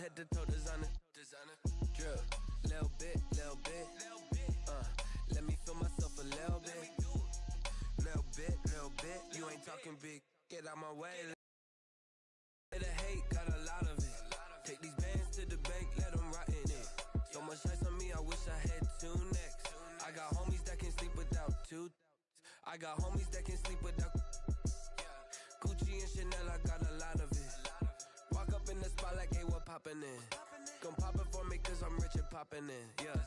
head to toe designer. Drip, little bit. Let me feel myself a little bit. Little bit. You ain't talking big. Get out my way. The hate, got a lot of it. Take these bands to the bank, let them rot in it. So much ice on me, I wish I had two necks. I got homies that can sleep without two. I got homies that can sleep without Gucci and Chanel, I got a lot of it. Walk up in the spot like, hey, what poppin' in? Gon' pop it for me cause I'm rich and poppin' in, yeah.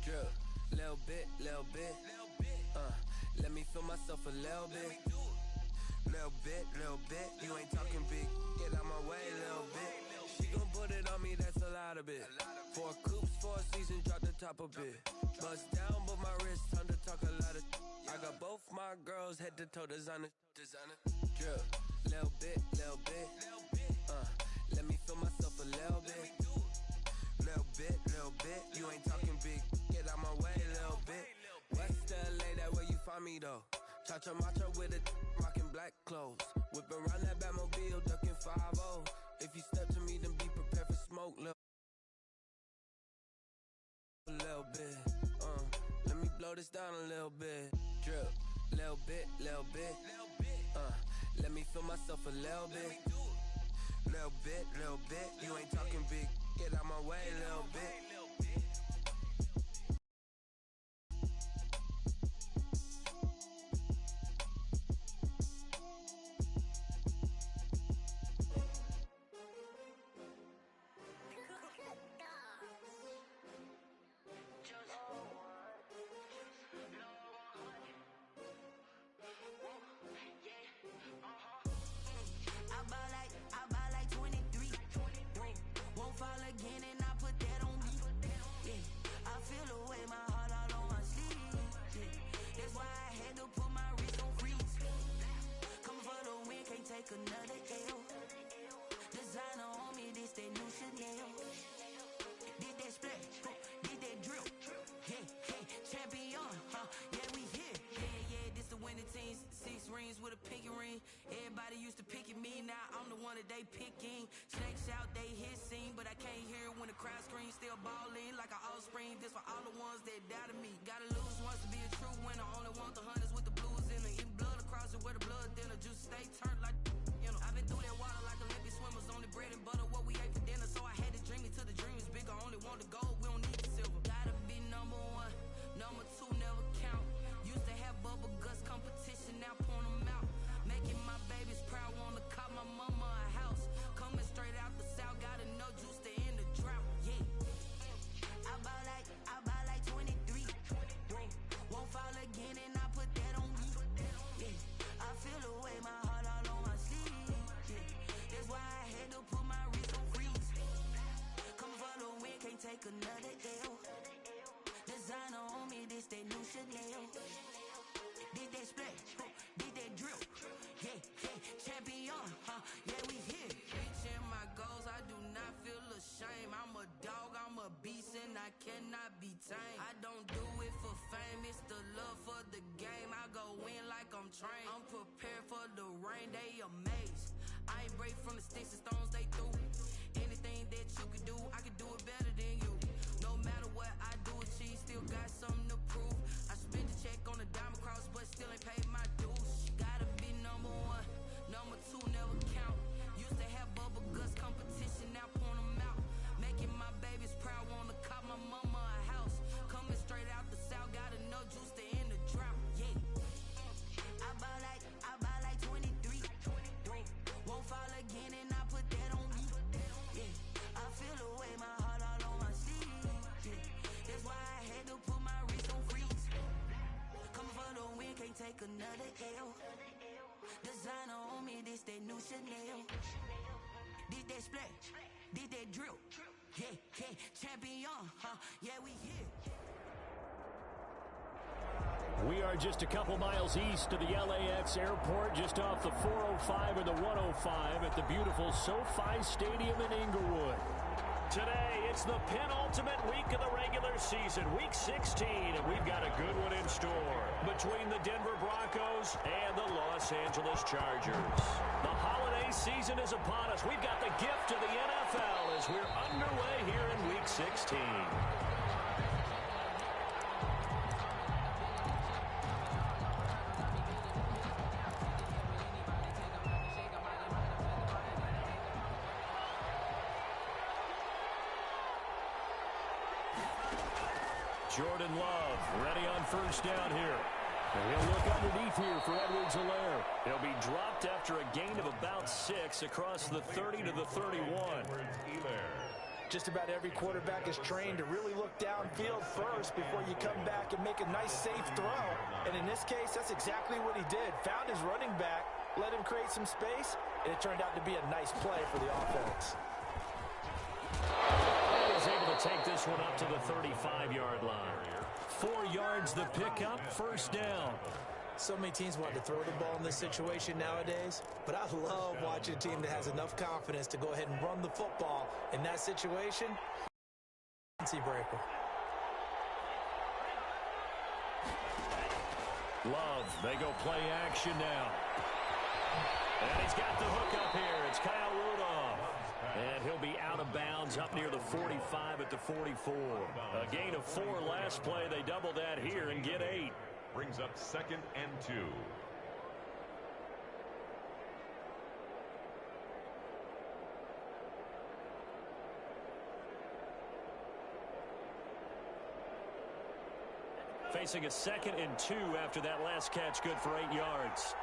Drip, little bit. Let me feel myself a little bit. Little bit. You ain't talking big. Get out my way, little bit. She gon' put it on me, that's a lot of it. 4 coops, 4 seasons, drop the top a bit. Bust down, but my wrist, time to talk a lot of. I got both my girls head to toe designer. Drip, little bit. Let me feel myself a little bit. Little bit. You ain't talking big. Get out my way, little bit. West LA, that where you find me though. Cha-cha matcha with a rockin' black clothes. Whip around that Batmobile, ducking 5-0. If you step to me, then be prepared for smoke, little bit. Let me blow this down a little bit. Drip, little bit. Let me feel myself a little bit. Little bit. You ain't talking big. Get out my way, little bit. Another L. Designer on me, this that new Chanel. Did that splash, did that drill. Hey, champion, yeah, we here. Yeah, this the winning team. 6 rings with a pinky ring. Everybody used to pick at me, now I'm the one that they picking. Snakes out, they hissing, but I can't hear when the crowd screams. Still balling like an offspring. This for all the ones that doubted me. Gotta lose once to be a true winner. Only want the hunters with the blues in it. Eating blood across it where the blood dinner. Juice stay turned like. I've been through that water like Olympic swimmers. Only bread and butter, what we ate for dinner. So I had to dream it till the dream is bigger. Only want the gold, we don't need the silver. Gotta be number 1, number 2 never count. Used to have bubble guts competition, now point them out. Making my babies proud, wanna call my mama a house. Coming straight out the south, gotta know juice to end the drought. Yeah, I buy like 23. Won't fall again and I put that on me. Yeah, I feel the way my heart all on my sleeve. That's why I had to put my wrist on freeze. Coming for the win, can't take another L. Designer on me, this that new Chanel. Did that splash, did that drill. Yeah, champion, yeah, we here. Reaching my goals, I do not feel ashamed. I'm a dog, I'm a beast, and I cannot be tamed. I don't do it for fame, it's the love for the game. I go in like I'm trained. I'm prepared for the rain, they amazed. I ain't break from the sticks and stones they threw. Anything that you could do, I could do it better than you. No matter what I do, achieve, still got something to prove. I spent the check on the diamond cross, but still ain't paid my dues. Gotta be number 1, number 2 never count. Used to have bubble guts competition, now point them out. Making my babies proud, wanna call my mama a house. Coming straight out the south, gotta know juice to end the drought. Yeah, I buy like 23. Won't fall again and I put that on me. Yeah, I feel the way my heart all on my sleeve. Yeah, that's why I had to put my wrist on freeze. Coming for the win, can't take another L. Designer on me, this that new Chanel. Did that splash, did that drill. Yeah, champion, yeah, we here. We are just a couple miles east of the LAX airport, just off the 405 and the 105 at the beautiful SoFi Stadium in Inglewood. Today, it's the penultimate week of the regular season, week 16, and we've got a good one in store between the Denver Broncos and the Los Angeles Chargers. The holiday season is upon us. We've got the gift of the NFL as we're underway here in Week 16. Jordan Love ready on first down here. And he'll look underneath here for Edwards-Helaire. He'll be dropped after a gain of about 6 across the 30 to the 31. Just about every quarterback is trained to really look downfield first before you come back and make a nice, safe throw. And in this case, that's exactly what he did. Found his running back, let him create some space, and it turned out to be a nice play for the offense. He was able to take this one up to the 35-yard line. 4 yards the pickup, first down. So many teams want to throw the ball in this situation nowadays, but I love watching a team that has enough confidence to go ahead and run the football in that situation. Breaker. Love, they go play action now. And he's got the hook up here. It's Kyle Rudolph. And he'll be out of bounds up near the 45 at the 44. A gain of 4 last play. They double that here and get 8. Brings up 2nd and 2. Facing a 2nd and 2 after that last catch, good for 8 yards.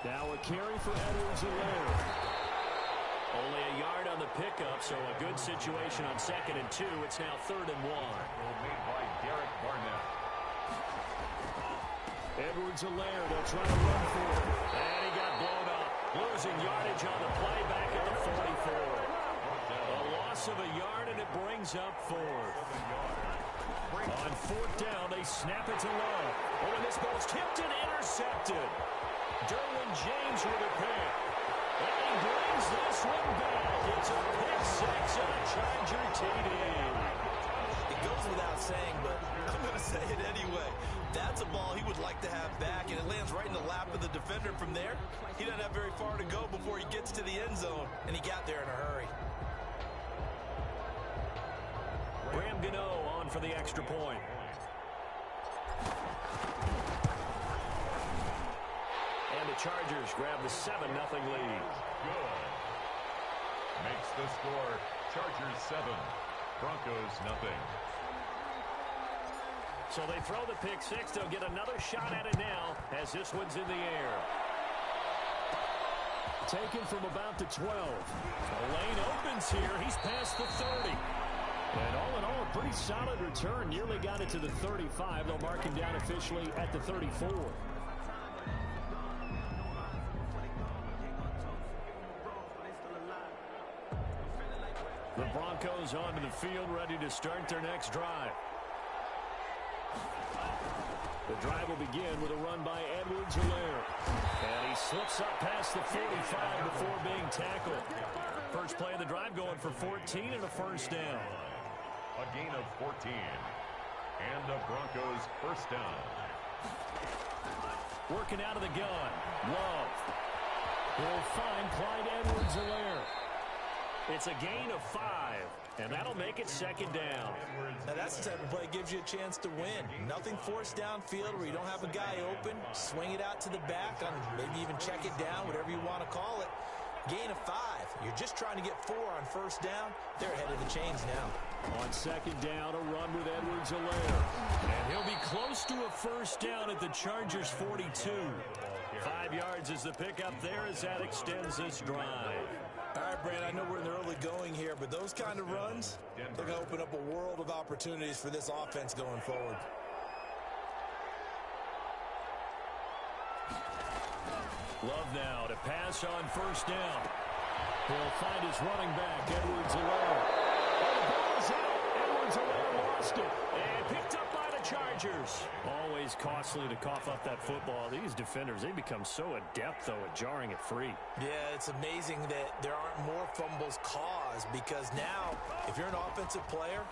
Now a carry for Edwards-Helaire. Only a yard on the pickup, so a good situation on 2nd and 2. It's now 3rd and 1. Made by Derek Barnett. Edwards-Helaire, they'll try to run for it. And he got blown up. Losing yardage on the play back at the 44. A loss of a yard, and it brings up 4th. On 4th down, they snap it to Love. Oh, and this ball's tipped and intercepted. Derwin James with a pick. And he brings this one back. It's a pick 6 and a Charger TD. It goes without saying, but I'm going to say it anyway. That's a ball he would like to have back, and it lands right in the lap of the defender from there. He doesn't have very far to go before he gets to the end zone, and he got there in a hurry. Graham Gano on for the extra point. And the Chargers grab the 7-0 lead. Good. Makes the score Chargers 7, Broncos 0. So they throw the pick 6. They'll get another shot at it now as this one's in the air. Taken from about the 12. The lane opens here. He's past the 30. And all in all, a pretty solid return. Nearly got it to the 35. They'll mark him down officially at the 34. The Broncos onto the field, ready to start their next drive. The drive will begin with a run by Edwards-Helaire. And he slips up past the 45 before being tackled. First play of the drive going for 14 and a first down. A gain of 14. And the Broncos first down. Working out of the gun. Love. He'll find Clyde Edwards-Helaire. It's a gain of 5, and that'll make it second down. Now that's the type of play that gives you a chance to win. Nothing forced downfield where you don't have a guy open. Swing it out to the back, on maybe even check it down, whatever you want to call it. Gain of 5. You're just trying to get 4 on first down. They're ahead of the chains now. On second down, a run with Edwards-Helaire. And he'll be close to a first down at the Chargers' 42. 5 yards is the pickup there as that extends this drive. All right, Brad, I know we're in the early going here, but those kind of runs, they're going to open up a world of opportunities for this offense going forward. Love now to pass on first down. He'll find his running back, Edwards-Helaire. And the ball is out. Edwards-Helaire lost it. And picked up by the Chargers. Always costly to cough up that football. These defenders, they become so adept, though, at jarring it free. Yeah, it's amazing that there aren't more fumbles caused, because now, if you're an offensive player,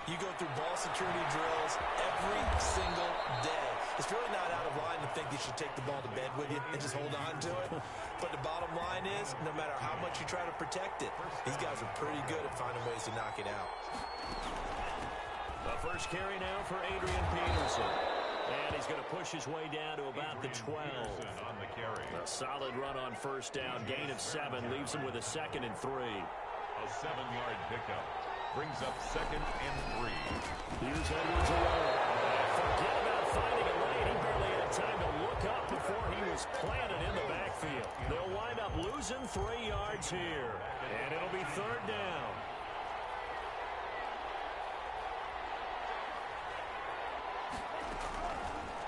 You go through ball security drills every single day. It's really not out of line to think you should take the ball to bed with you and just hold on to it. But the bottom line is, no matter how much you try to protect it, these guys are pretty good at finding ways to knock it out. The first carry now for Adrian Peterson. And he's going to push his way down to about the 12. On the carry. A solid run on first down. Gain of 7 leaves him with a 2nd and 3. A 7-yard pickup brings up 2nd and 3. Here's Edwards alone. Forget about finding a lane. He barely had time to look up before he was planted in the backfield. They'll wind up losing 3 yards here. And it'll be 3rd down.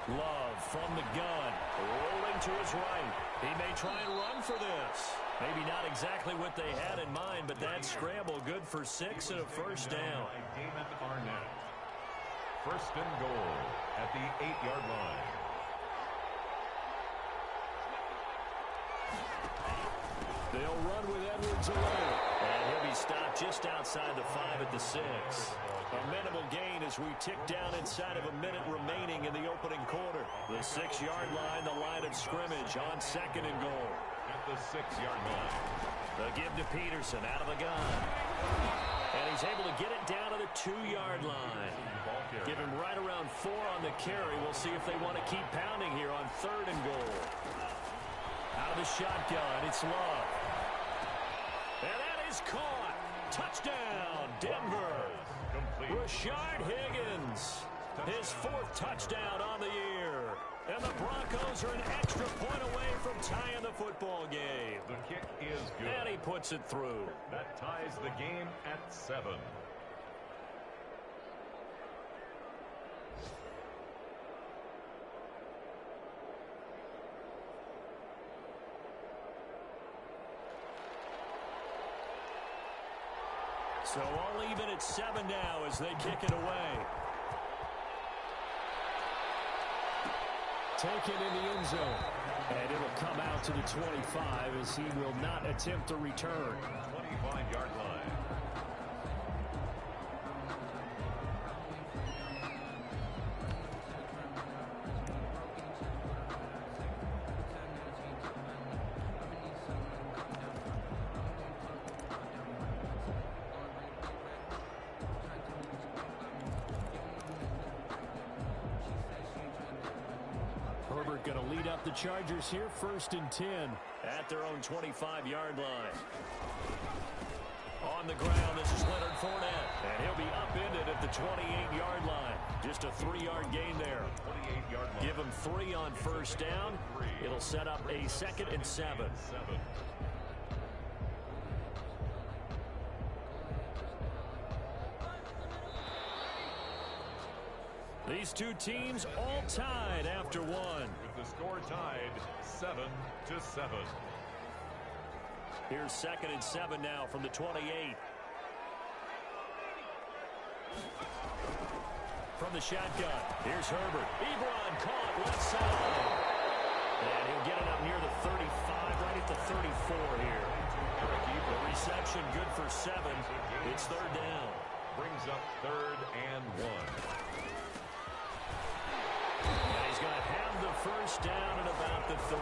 Love from the gun, rolling to his right. He may try and run for this. Maybe not exactly what they had in mind, but that scramble good for 6 and a first down. Damon Arnett. 1st and goal at the 8-yard line. They'll run with Edwards away. And he'll be stopped just outside the 5 at the 6. A minimal gain as we tick down inside of a minute remaining in the opening quarter. The 6-yard line, the line of scrimmage on 2nd and goal. At the 6-yard line. The give to Peterson out of the gun. And he's able to get it down to the 2-yard line. Give him right around 4 on the carry. We'll see if they want to keep pounding here on 3rd and goal. Out of the shotgun, it's Love. And that is caught. Touchdown, Denver. Rashard Higgins, his 4th touchdown on the year. And the Broncos are an extra point away from tying the football game. The kick is good. And he puts it through. That ties the game at 7. So all even at 7 now as they kick it away. Taken in the end zone. And it'll come out to the 25 as he will not attempt to return. 25-yard line. Herbert going to lead up the Chargers here, 1st and 10. At their own 25-yard line. On the ground, this is Leonard Fournette. And he'll be upended at the 28-yard line. Just a 3-yard gain there. 28-yard line. Give him 3 on first down. It'll set up a 2nd and 7. These two teams all tied after 1. With the score tied 7-7. Here's 2nd and 7 now from the 28. From the shotgun, here's Herbert. Ebron caught left side. And he'll get it up near the 35, right at the 34 here. The reception good for 7. It's 3rd down. Brings up 3rd and 1. And he's going to have the first down at about the 38.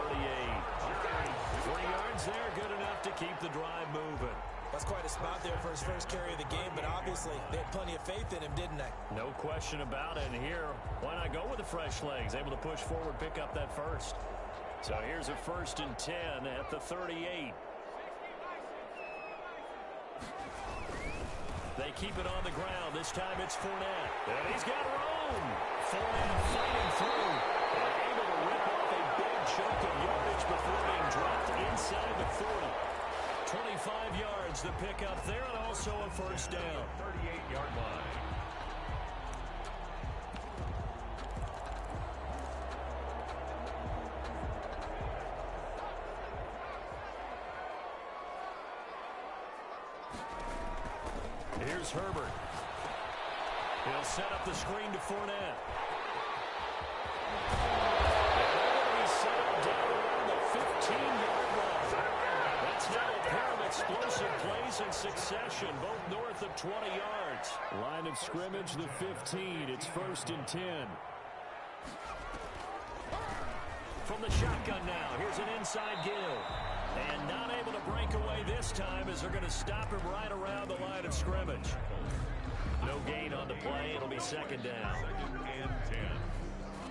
3 yards there, good enough to keep the drive moving. That's quite a spot there for his first carry of the game, but obviously they had plenty of faith in him, didn't they? No question about it. And here, why not go with the fresh legs? Able to push forward, pick up that first. So here's a 1st and 10 at the 38. They keep it on the ground. This time it's Fournette. And he's got room. Fournette fighting through. And able to rip off a big chunk of yardage before being dropped inside the 40. 25 yards the pickup there, and also a first down. 38-yard line. Here's Herbert. He'll set up the screen to Fournette. And he's set up down around the 15-yard line. That's now a pair of explosive plays in succession, both north of 20 yards. Line of scrimmage, the 15. It's 1st and 10. From the shotgun now, here's an inside give. And not able to break away this time as they're going to stop him right around the line of scrimmage. No gain on the play. It'll be 2nd down. 2nd and 10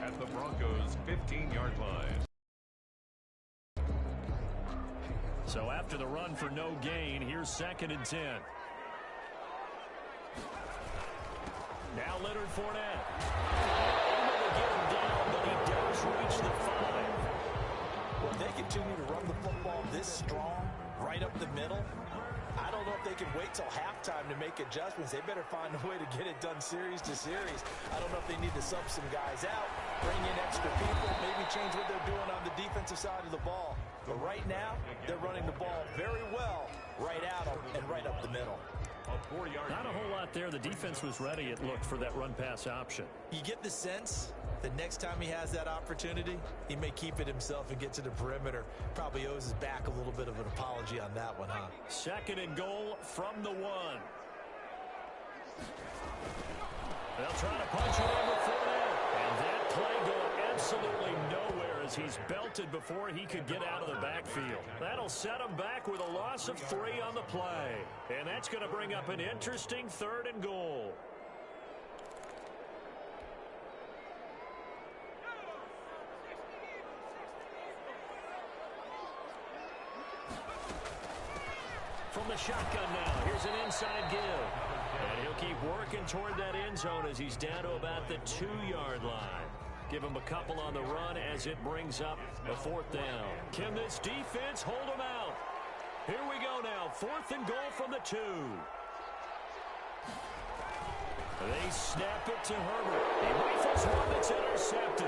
at the Broncos' 15-yard line. So after the run for no gain, here's 2nd and 10. Now Leonard Fournette. Able to get him down, but he does reach the 5. Well, if they continue to run the football this strong, right up the middle, I don't know if they can wait till halftime to make adjustments. They better find a way to get it done series to series. I don't know if they need to sub some guys out, bring in extra people, maybe change what they're doing on the defensive side of the ball. But right now, they're running the ball very well right at them and right up the middle. Not a whole lot there. The defense was ready, it looked, for that run-pass option. You get the sense that next time he has that opportunity, he may keep it himself and get to the perimeter. Probably owes his back a little bit of an apology on that one, huh? 2nd and goal from the 1. They'll try to punch it in with Fournette. And that play going absolutely nowhere as he's belted before he could get out of the backfield. That'll set him back with a loss of 3 on the play. And that's going to bring up an interesting 3rd and goal. From the shotgun now, here's an inside give. And he'll keep working toward that end zone as he's down to about the 2-yard line. Give him a couple on the run as it brings up a 4th down. Can this defense hold him out? Here we go now, 4th and goal from the 2. They snap it to Herbert. He rifles one that's intercepted.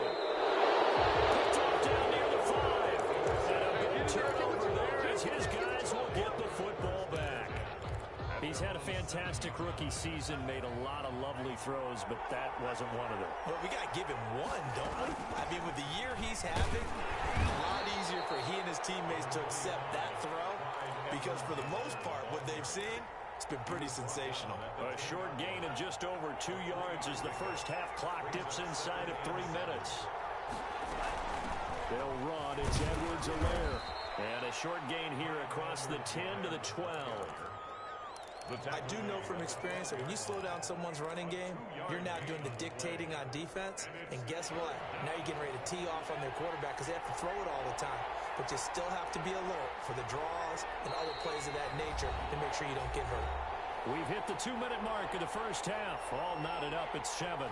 Picked up down near the 5. And a big turnover there as his guys will get the football back. He's had a fantastic rookie season, made a lot of lovely throws, but that wasn't one of them. Well, we got to give him one, don't we? I mean, with the year he's having, a lot easier for he and his teammates to accept that throw because for the most part, what they've seen, it's been pretty sensational. A short gain of just over 2 yards as the first half clock dips inside of 3 minutes. They'll run. It's Edwards-Helaire. And a short gain here across the 10 to the 12. I do know from experience that when you slow down someone's running game, you're now doing the dictating on defense. And guess what? Now you're getting ready to tee off on their quarterback because they have to throw it all the time. But you still have to be alert for the draws and other plays of that nature to make sure you don't get hurt. We've hit the 2-minute mark of the first half. All knotted up at 7.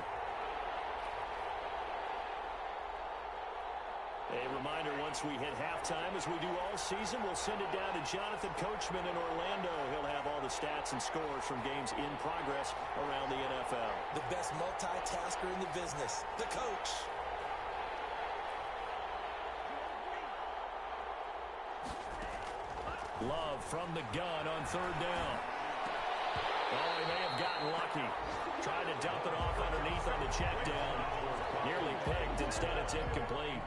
A reminder, once we hit halftime, as we do all season, we'll send it down to Jonathan Coachman in Orlando. He'll have all the stats and scores from games in progress around the NFL. The best multitasker in the business, the coach. Love from the gun on 3rd down. Oh, he may have gotten lucky. Tried to dump it off underneath on the check down. Nearly picked. Instead, it's incomplete.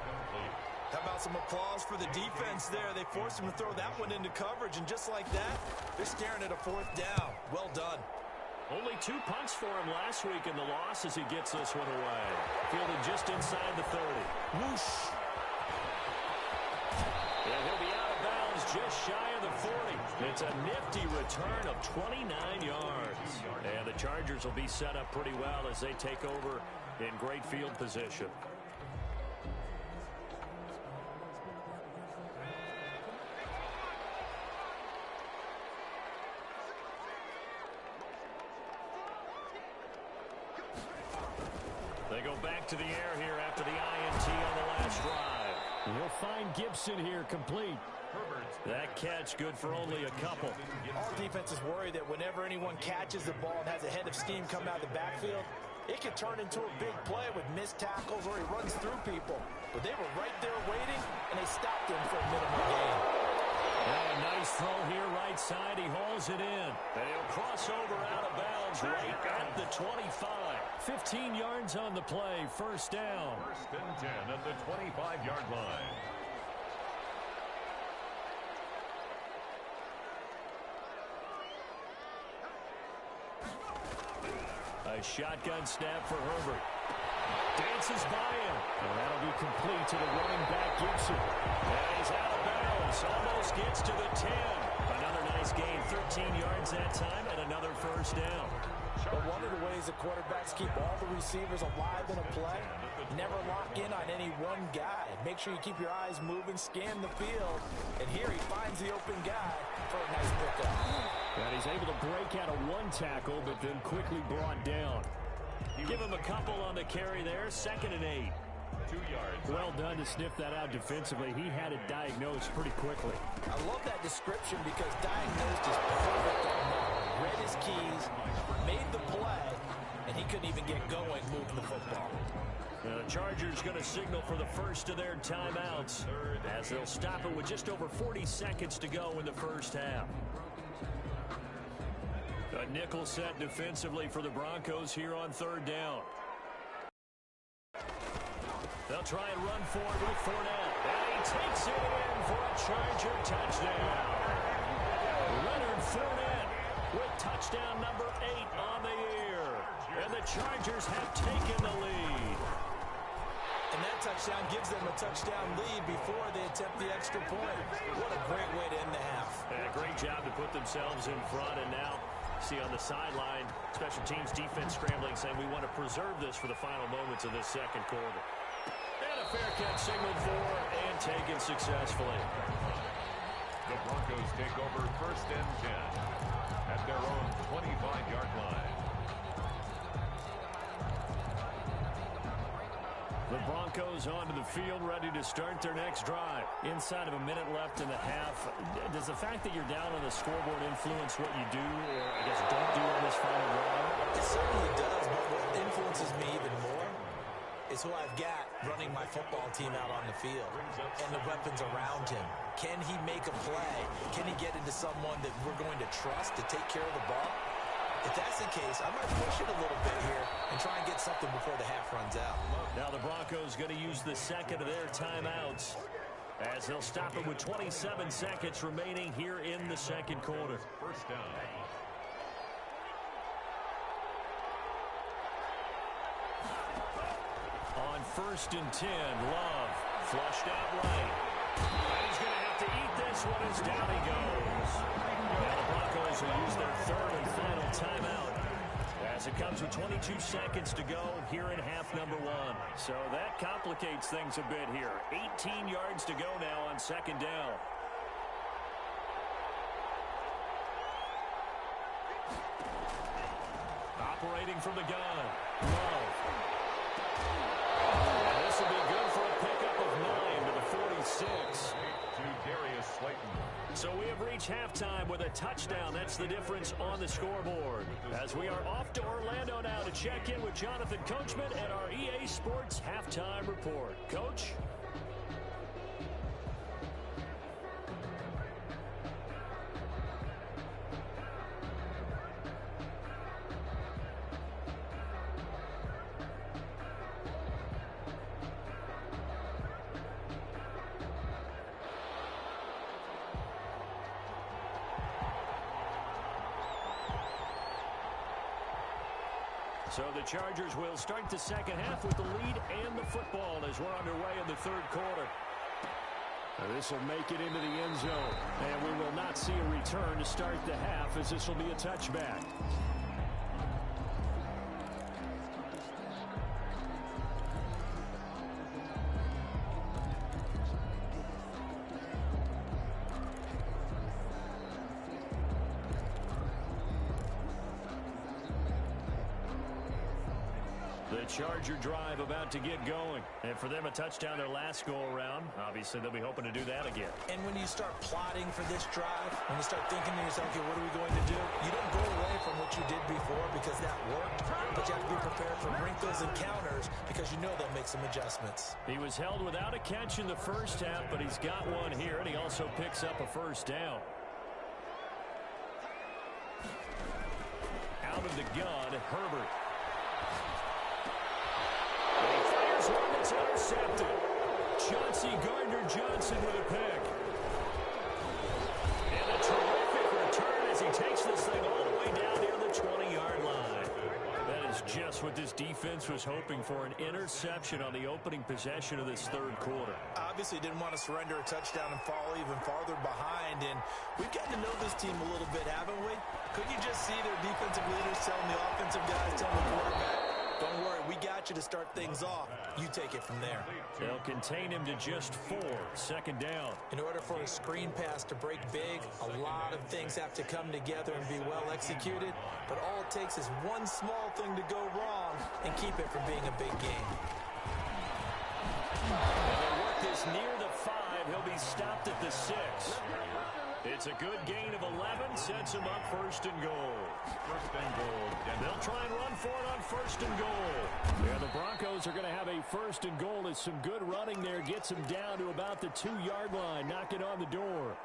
How about some applause for the defense there? They forced him to throw that one into coverage, and just like that, they're staring at a 4th down. Well done. Only 2 punts for him last week in the loss as he gets this one away. Fielded just inside the 30. Whoosh. And he'll be out of bounds just shy of the 40. It's a nifty return of 29 yards. And the Chargers will be set up pretty well as they take over in great field position. They go back to the air here after the INT on the last drive. You'll find Gibson here complete. That catch good for only a couple. Our defense is worried that whenever anyone catches the ball and has a head of steam coming out of the backfield, it can turn into a big play with missed tackles or he runs through people. But they were right there waiting, and they stopped him for a minimal gain. Oh, nice throw here right side. He hauls it in. And he'll cross over out of bounds right at the 25. 15 yards on the play. 1st down. 1st and 10 at the 25-yard line. A shotgun snap for Herbert. Dances by him. And that'll be complete to the running back, Gibson. And he's out of bounds. Almost gets to the 10. Another nice gain, 13 yards that time, and another first down. But one of the ways the quarterbacks keep all the receivers alive in a play, never lock in on any one guy. Make sure you keep your eyes moving, scan the field, and here he finds the open guy for a nice pickup. And he's able to break out of one tackle, but then quickly brought down. Give him a couple on the carry there, 2nd and 8. 2 yards. Well done to sniff that out defensively. He had it diagnosed pretty quickly. I love that description because diagnosed is perfect on that. Read his keys, made the play, and he couldn't even get going moving the football. The Chargers going to signal for the first of their timeouts as they'll stop it with just over 40 seconds to go in the first half. A nickel set defensively for the Broncos here on 3rd down. They'll try and run forward with Fournette. And he takes it in for a Charger touchdown. Leonard Fournette with touchdown number 8 on the year. And the Chargers have taken the lead. And that touchdown gives them a touchdown lead before they attempt the extra point. What a great way to end the half. And a great job to put themselves in front, and now see on the sideline, special teams defense scrambling, saying we want to preserve this for the final moments of this second quarter. And a fair catch signaled for and taken successfully. The Broncos take over 1st and 10 at their own 25-yard line. The Broncos onto the field, ready to start their next drive. Inside of a minute left in the half, does the fact that you're down on the scoreboard influence what you do, or I guess don't do on this final drive? It certainly does, but what influences me even more is who I've got running my football team out on the field and the weapons around him. Can he make a play? Can he get into someone that we're going to trust to take care of the ball? If that's the case, I might push it a little bit here and try and get something before the half runs out. Now the Broncos going to use the second of their timeouts as they'll stop it with 27 seconds remaining here in the second quarter. First down. On 1st and 10, Love flushed out right. And he's going to have to eat this one as down he goes. Now the Broncos will use their 3rd and final timeout as it comes with 22 seconds to go here in half number 1. So that complicates things a bit here. 18 yards to go now on 2nd down. Operating from the gun, Love. And this will be good for a pickup of 9 to the 46. To Darius Slayton. So we have reached halftime with a touchdown. That's the difference on the scoreboard. As we are off to Orlando now to check in with Jonathan Coachman and our EA Sports Halftime Report. Coach? So the Chargers will start the second half with the lead and the football as we're underway in the 3rd quarter. This will make it into the end zone, and we will not see a return to start the half as this will be a touchback. Charger drive about to get going. And for them, a touchdown their last go-around. Obviously, they'll be hoping to do that again. And when you start plotting for this drive, when you start thinking to yourself, okay, what are we going to do? You don't go away from what you did before because that worked, but you have to be prepared for wrinkles and counters because you know they'll make some adjustments. He was held without a catch in the first half, but he's got one here, and he also picks up a first down. Out of the gun, Herbert. One that's intercepted. Chauncey Gardner-Johnson with a pick. And a terrific return as he takes this thing all the way down near the 20-yard line. That is defense was hoping for an interception on the opening possession of this third quarter. Obviously didn't want to surrender a touchdown and fall even farther behind. And we've gotten to know this team a little bit, haven't we? Couldn't you just see their defensive leaders telling the offensive guys, telling the quarterback, don't worry, we got you to start things off. You take it from there. They'll contain him to just 4, second down. In order for a screen pass to break big, a lot of things have to come together and be well executed. But all it takes is one small thing to go wrong and keep it from being a big game. And they work this near the 5. He'll be stopped at the 6. It's a good gain of 11, sets him up first and goal. First and goal. They'll try and run for it on first and goal. Yeah, the Broncos are going to have a first and goal. As some good running there gets them down to about the 2-yard line, knocking on the door.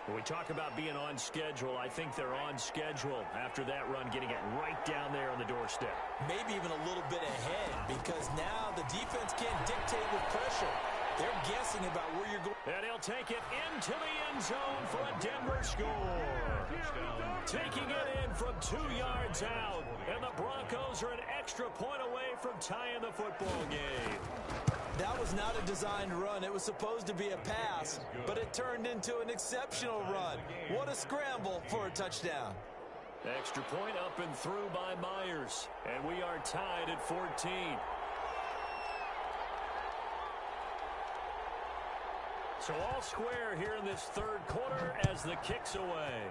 When we talk about being on schedule, I think they're on schedule after that run, getting it right down there on the doorstep. Maybe even a little bit ahead, because now the defense can't dictate with pressure. They're guessing about where you're going. And he'll take it into the end zone for a Denver score. Taking it in from 2 yards out. And the Broncos are an extra point away from tying the football game. That was not a designed run. It was supposed to be a pass, but it turned into an exceptional run. What a scramble for a touchdown. Extra point up and through by Myers. And we are tied at 14. So all square here in this third quarter as the kick's away.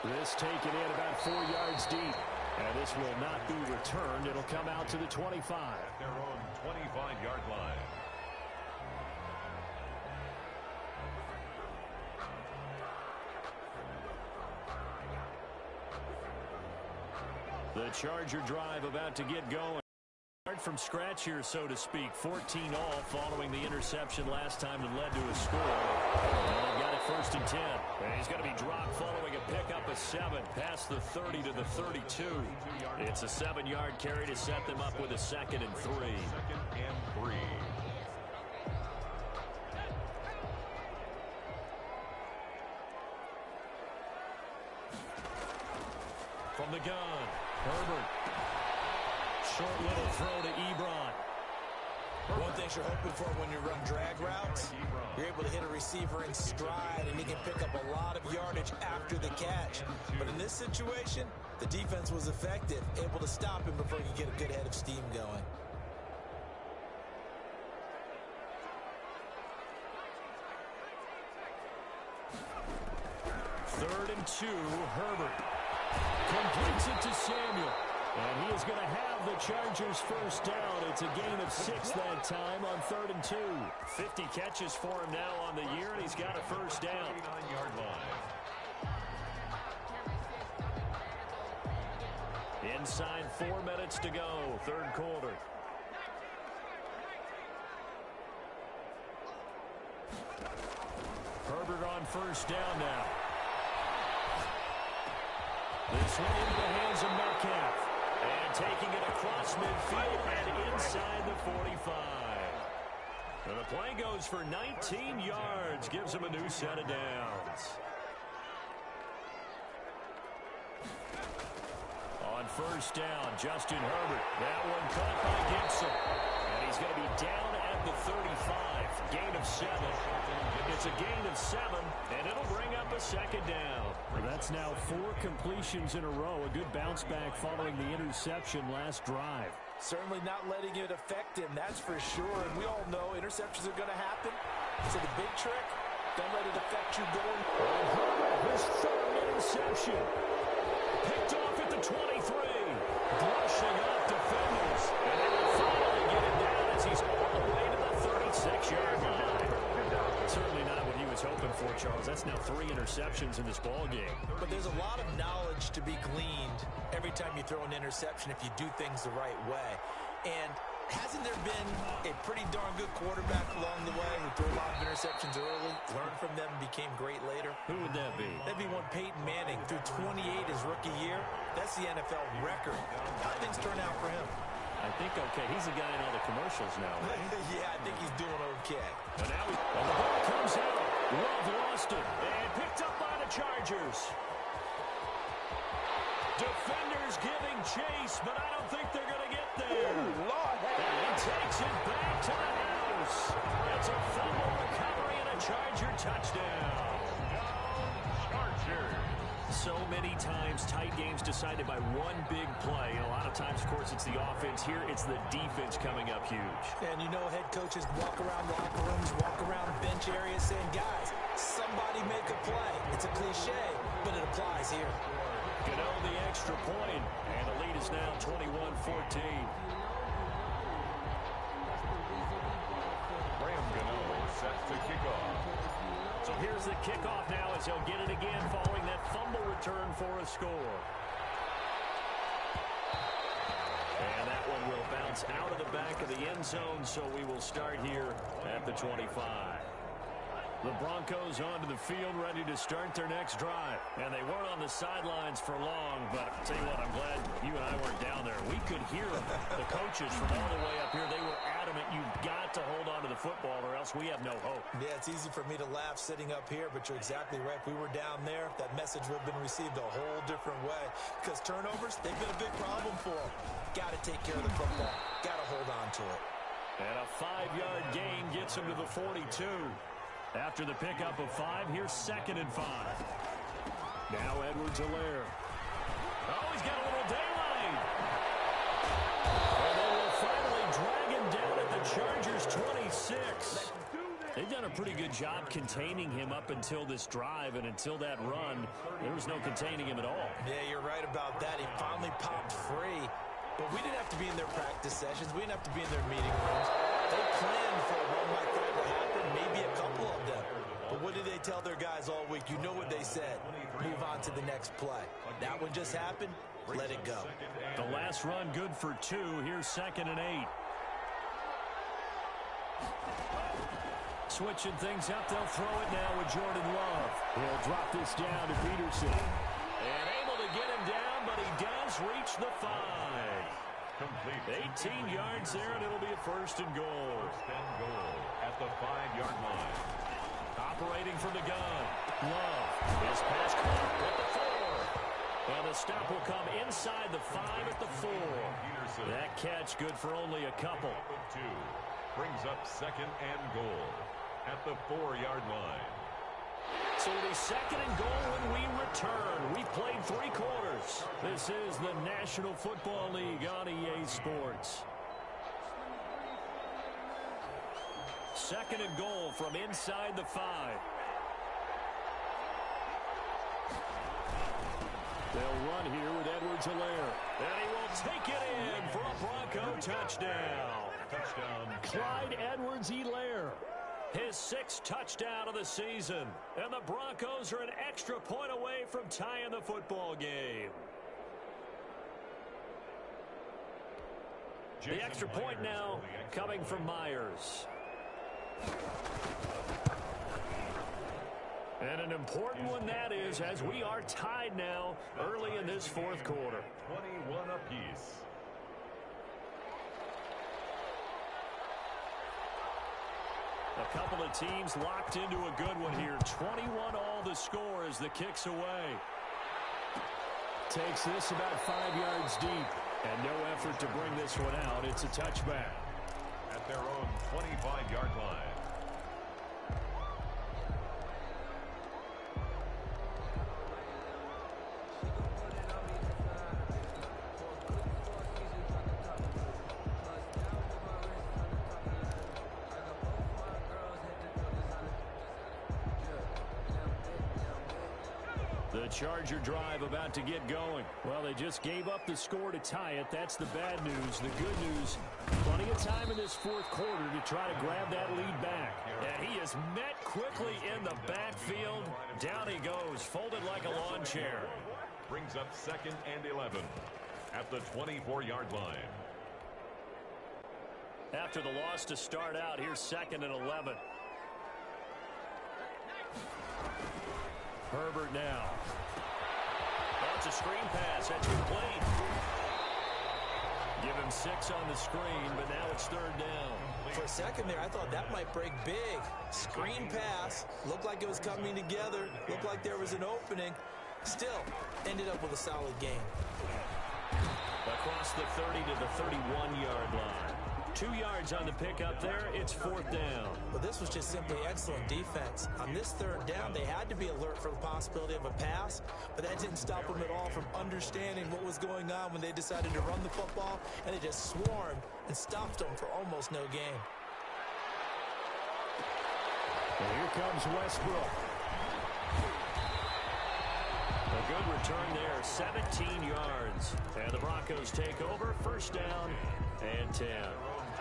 This taken in about 4 yards deep. And this will not be returned. It'll come out to the 25. At their own 25-yard line. The Charger drive about to get going. Start from scratch here, so to speak. 14 all following the interception last time that led to a score. And they've got it first and 10. And he's going to be dropped following a pickup of 7 past the 30 to the 32. It's a 7-yard carry to set them up with a 2nd and 3. 2nd and 3. From the gun, Herbert. Short little throw to Ebron. One thing you're hoping for when you run drag routes, you're able to hit a receiver in stride, and he can pick up a lot of yardage after the catch. But in this situation, the defense was effective, able to stop him before he could get a good head of steam going. Third and 2, Herbert. Completes it to Samuel. And he is going to have the Chargers first down. It's a gain of 6 that time on 3rd and 2. 50 catches for him now on the year, and he's got a first down. 39-yard line. Inside 4 minutes to go, third quarter. Herbert on first down now. This one into the hands of Metcalf. And taking it across midfield and inside the 45. And the play goes for 19 yards. Gives him a new set of downs. On first down, Justin Herbert. That one caught by Gibson. And he's going to be down at the 35. Gain of 7. It's a gain of 7, and it'll bring up a second down. Well, that's now 4 completions in a row. A good bounce back following the interception last drive. Certainly not letting it affect him, that's for sure. And we all know interceptions are going to happen. So the big trick, don't let it affect you going. His 3rd interception. Picked off at the 23. Brushing off defenders. And they will finally get it down as he's all the way to the 36-yard line. Certainly not what he was hoping for, Charles. That's now 3 interceptions in this ball game. But there's a lot of knowledge to be gleaned every time you throw an interception if you do things the right way. And hasn't there been a pretty darn good quarterback along the way who threw a lot of interceptions early, learned from them, and became great later? Who would that be? That'd be one Peyton Manning, threw 28 his rookie year. That's the NFL record. How did things turn out for him? I think okay. He's the guy in all the commercials now, right? Yeah, I think he's doing okay. And now the ball comes out. Love lost it. And picked up by the Chargers. Defenders giving chase, but I don't think they're going to get there. Lord. And he takes it back to the house. It's a fumble recovery and a Charger touchdown. Chargers. So many times tight games decided by one big play. And a lot of times, of course, it's the offense. Here, it's the defense coming up huge. And you know head coaches walk around locker rooms, walk around bench areas saying, guys, somebody make a play. It's a cliche, but it applies here. Gano the extra point, and the lead is now 21-14. Graham Gano set to kick off. So here's the kickoff now as he'll get it again following that fumble return for a score. And that one will bounce out of the back of the end zone, so we will start here at the 25. The Broncos onto the field, ready to start their next drive. And they weren't on the sidelines for long, but I'll tell you what, I'm glad you and I weren't down there. We could hear them. The coaches from all the way up here, they were adamant, you've got to hold on to the football or else we have no hope. Yeah, it's easy for me to laugh sitting up here, but you're exactly right. If we were down there, that message would have been received a whole different way. Because turnovers, they've been a big problem for them. Got to take care of the football. Got to hold on to it. And a 5-yard gain gets him to the 42. After the pickup of 5, here's 2nd and 5. Now Edwards-Helaire. Oh, he's got a little daylight. And they will finally drag him down at the Chargers' 26. They've done a pretty good job containing him up until this drive, and until that run, there was no containing him at all. Yeah, you're right about that. He finally popped free. But we didn't have to be in their practice sessions. We didn't have to be in their meeting rooms. They planned for a run like that to happen, maybe a couple of them. But what did they tell their guys all week? You know what they said. Move on to the next play. That one just happened. Let it go. The last run good for 2. Here's 2nd and 8. Switching things up, they'll throw it now with Jordan Love. He'll drop this down to Peterson. And able to get him down, but he does reach the 5. Complete. 18 yards there, and it'll be a 1st and goal. 1st and goal at the 5-yard line. Operating from the gun. Love is pass caught at the 4. And the stop will come inside the 5 at the 4. That catch good for only a couple. 2 brings up 2nd and goal at the 4-yard line. So it'll be 2nd and goal when we return. We've played 3 quarters. This is the National Football League on EA Sports. 2nd and goal from inside the 5. They'll run here with Edwards-Helaire. And he will take it in for a Bronco touchdown. Clyde Edwards-Helaire. His 6th touchdown of the season. And the Broncos are an extra point away from tying the football game. The extra point now coming from Myers. And an important one that is, as we are tied now early in this 4th quarter. 21 apiece. A couple of teams locked into a good one here. 21 all the score as the kick's away. Takes this about 5 yards deep. And no effort to bring this one out. It's a touchback. At their own 25-yard line. The Charger drive about to get going. Well, they just gave up the score to tie it. That's the bad news. The good news, plenty of time in this 4th quarter to try to grab that lead back. And he is met quickly in the backfield. Down he goes, folded like a lawn chair. Brings up 2nd and 11 at the 24-yard line. After the loss to start out, here's 2nd and 11. Herbert now. That's a screen pass. That's complete. Give him 6 on the screen, but now it's 3rd down. For a second there, I thought that might break big. Screen pass. Looked like it was coming together. Looked like there was an opening. Still, ended up with a solid game. Across the 30 to the 31-yard line. 2 yards on the pickup there. It's 4th down. Well, this was just simply excellent defense. On this 3rd down, they had to be alert for the possibility of a pass, but that didn't stop them at all from understanding what was going on when they decided to run the football, and they just swarmed and stopped them for almost no gain. And here comes Westbrook. A good return there, 17 yards. And the Broncos take over, 1st down and 10.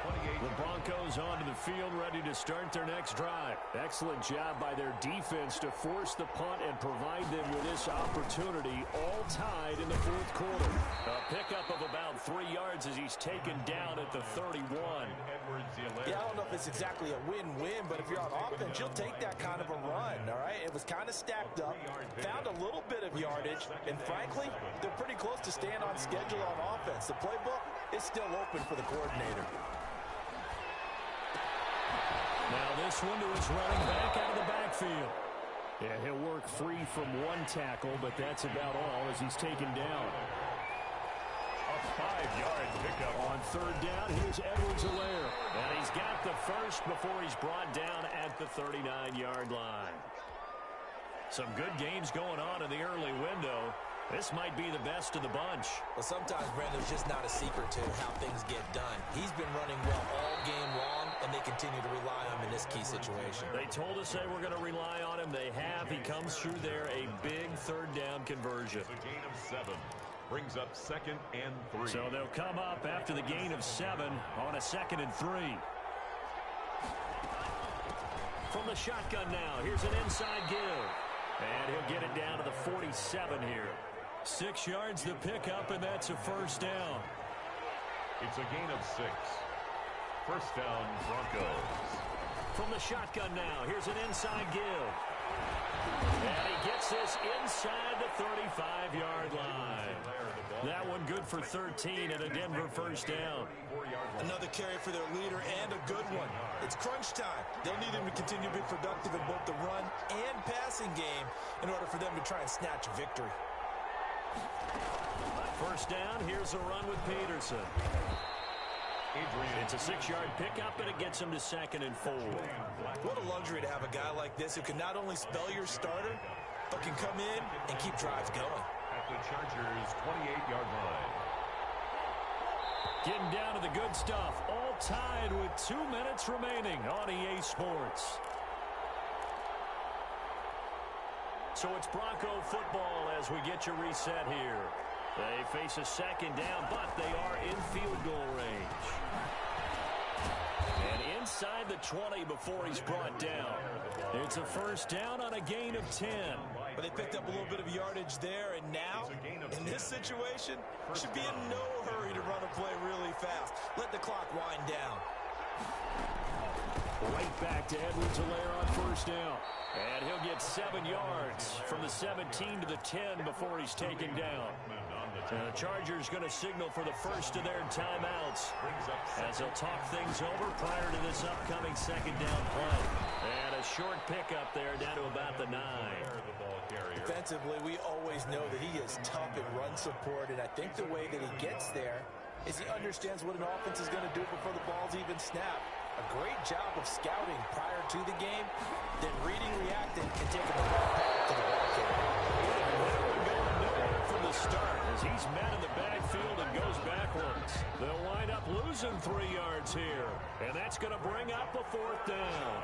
The Broncos onto the field, ready to start their next drive. Excellent job by their defense to force the punt and provide them with this opportunity, all tied in the 4th quarter. A pickup of about 3 yards as he's taken down at the 31. Yeah, I don't know if it's exactly a win-win, but if you're on offense, you'll take that kind of a run, all right? It was kind of stacked up, found a little bit of yardage, and frankly, they're pretty close to staying on schedule on offense. The playbook is still open for the coordinator. Now this one to his running back out of the backfield. Yeah, he'll work free from 1 tackle, but that's about all as he's taken down. A 5-yard pickup. On 3rd down, here's Edwards-Helaire. And he's got the first before he's brought down at the 39-yard line. Some good games going on in the early window. This might be the best of the bunch. Well, sometimes, Brandon, it's just not a secret to how things get done. He's been running well all game long, and they continue to rely on him in this key situation. They told us they were going to rely on him. They have. He comes through there, a big 3rd down conversion. The gain of 7 brings up 2nd and 3. So they'll come up after the gain of 7 on a 2nd and 3. From the shotgun now, here's an inside give. And he'll get it down to the 47 here. 6 yards the pickup, and that's a 1st down. It's a gain of 6. 1st down, Broncos. From the shotgun now, here's an inside give. And he gets this inside the 35-yard line. That one good for 13 and a Denver 1st down. Another carry for their leader and a good one. It's crunch time. They'll need him to continue to be productive in both the run and passing game in order for them to try and snatch a victory. 1st down, here's a run with Peterson. It's a 6-yard pickup, and it gets him to 2nd and 4. What a luxury to have a guy like this who can not only spell your starter, but can come in and keep drives going. At the Chargers' 28-yard line. Getting down to the good stuff, all tied with 2 minutes remaining on EA Sports. So it's Bronco football as we get you reset here. They face a 2nd down, but they are in field goal range. And inside the 20 before he's brought down. It's a 1st down on a gain of 10. But they picked up a little bit of yardage there, and now, in this situation, should be in no hurry to run a play really fast. Let the clock wind down. Right back to Edwards-Helaire on 1st down. And he'll get 7 yards from the 17 to the 10 before he's taken down. And the Chargers going to signal for the first of their timeouts as they'll talk things over prior to this upcoming 2nd down play. And a short pickup there down to about the 9. Defensively, we always know that he is tough in run support, and I think the way that he gets there is he understands what an offense is going to do before the ball's even snapped. A great job of scouting prior to the game, then reading, reacting, and taking the ball back to the ball carrier. From the start as he's met in the backfield and goes backwards. They'll wind up losing 3 yards here, and that's going to bring up a 4th down.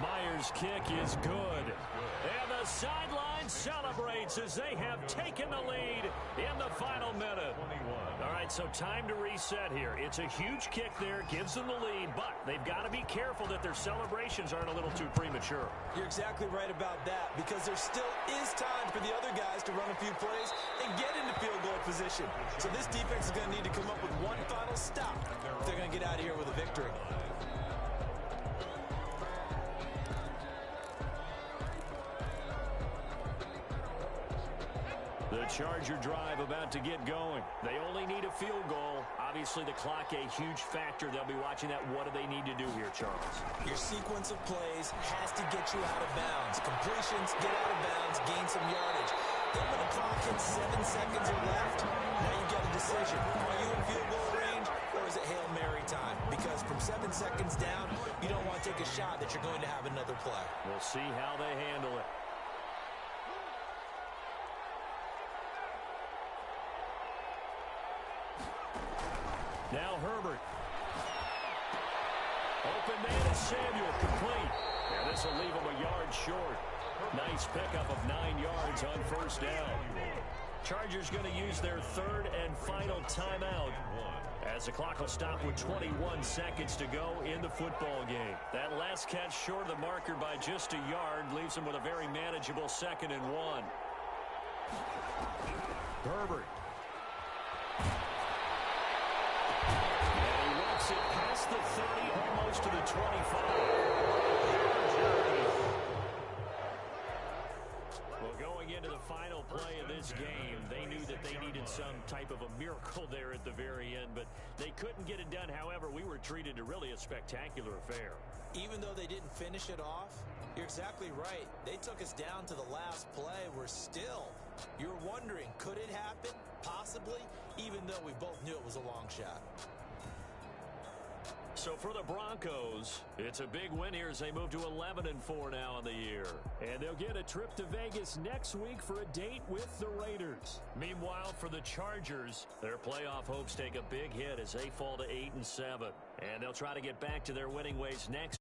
Myers' kick is good. And the sideline celebrates as they have taken the lead in the final minute. All right, so time to reset here. It's a huge kick there, gives them the lead, but they've got to be careful that their celebrations aren't a little too premature. You're exactly right about that, because there still is time for the other guys to run a few plays and get into field goal position. So this defense is going to need to come up with one final stop if they're going to get out of here with a victory. The Charger drive about to get going. They only need a field goal. Obviously, the clock a huge factor. They'll be watching that. What do they need to do here, Charles? Your sequence of plays has to get you out of bounds. Completions, get out of bounds, gain some yardage. Then when the clock hits 7 seconds or left, now you've got a decision. Are you in field goal range, or is it Hail Mary time? Because from 7 seconds down, you don't want to take a shot that you're going to have another play. We'll see how they handle it. Now Herbert. Open man is Samuel, complete. And this will leave him a yard short. Nice pickup of 9 yards on first down. Chargers going to use their third and final timeout as the clock will stop with 21 seconds to go in the football game. That last catch short of the marker by just a yard leaves them with a very manageable 2nd and 1. Herbert. And he walks it past the 30, almost to the 25. Well, going into the final play of this game, they knew that they needed some type of a miracle there at the very end, but they couldn't get it done. However, we were treated to really a spectacular affair. Even though they didn't finish it off, you're exactly right. They took us down to the last play. You're wondering, could it happen? Possibly, even though we both knew it was a long shot. So for the Broncos, it's a big win here as they move to 11-4 now in the year. And they'll get a trip to Vegas next week for a date with the Raiders. Meanwhile, for the Chargers, their playoff hopes take a big hit as they fall to 8-7. And they'll try to get back to their winning ways next